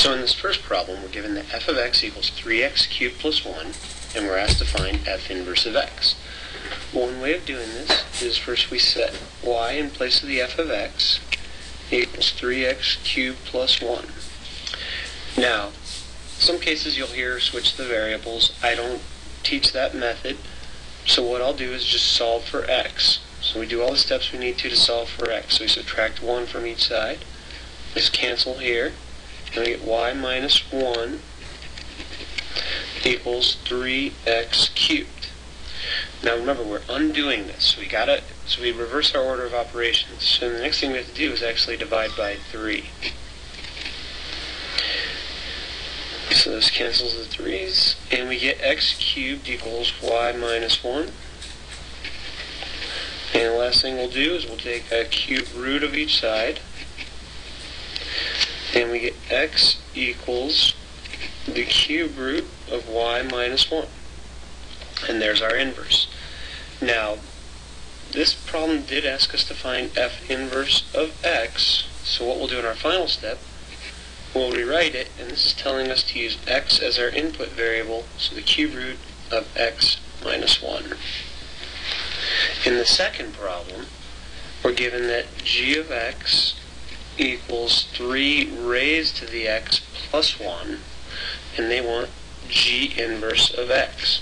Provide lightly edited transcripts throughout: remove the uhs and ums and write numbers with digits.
So in this first problem, we're given that f of x equals 3x cubed plus 1, and we're asked to find f inverse of x. One way of doing this is first we set y in place of the f of x equals 3x cubed plus 1. Now, some cases you'll hear switch the variables. I don't teach that method, so what I'll do is just solve for x. So we do all the steps we need to solve for x. So we subtract 1 from each side. Let's cancel here. And we get y minus 1 equals 3x cubed. Now remember, we're undoing this. So we reverse our order of operations. So the next thing we have to do is actually divide by 3. So this cancels the 3's, and we get x cubed equals y minus 1. And the last thing we'll do is we'll take a cube root of each side, and we get x equals the cube root of y minus 1. And there's our inverse. Now, this problem did ask us to find f inverse of x, so what we'll do in our final step, we'll rewrite it, and this is telling us to use x as our input variable, so the cube root of x minus 1. In the second problem, we're given that g of x equals 3 raised to the x plus 1, and they want g inverse of x.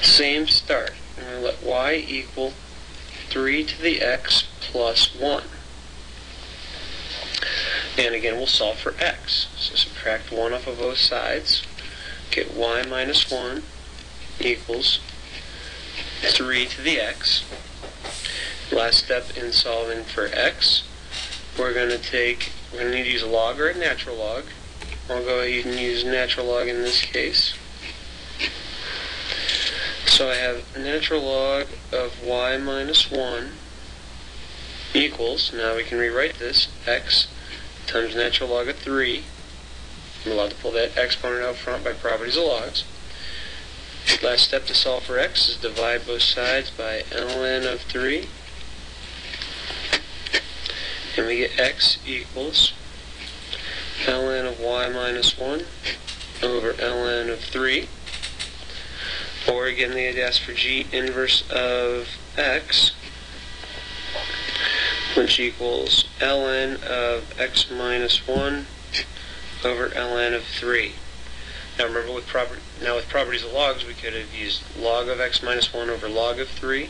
Same start. We're going to let y equal 3 to the x plus 1. And again, we'll solve for x. So subtract 1 off of both sides. Get y minus 1 equals 3 to the x. Last step in solving for x, we're going to need to use a log or a natural log. I'll go ahead and use natural log in this case. So I have a natural log of y minus 1 equals, now we can rewrite this, x times natural log of 3. I'm allowed to pull that exponent out front by properties of logs. Last step to solve for x is divide both sides by ln of 3. And we get x equals ln of y minus 1 over ln of 3. Or again, they ask for g inverse of x, which equals ln of x minus 1 over ln of 3. Now remember, with properties of logs, we could have used log of x minus 1 over log of 3,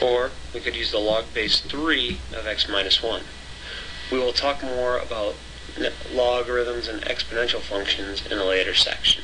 or we could use the log base 3 of x minus 1. We will talk more about logarithms and exponential functions in a later section.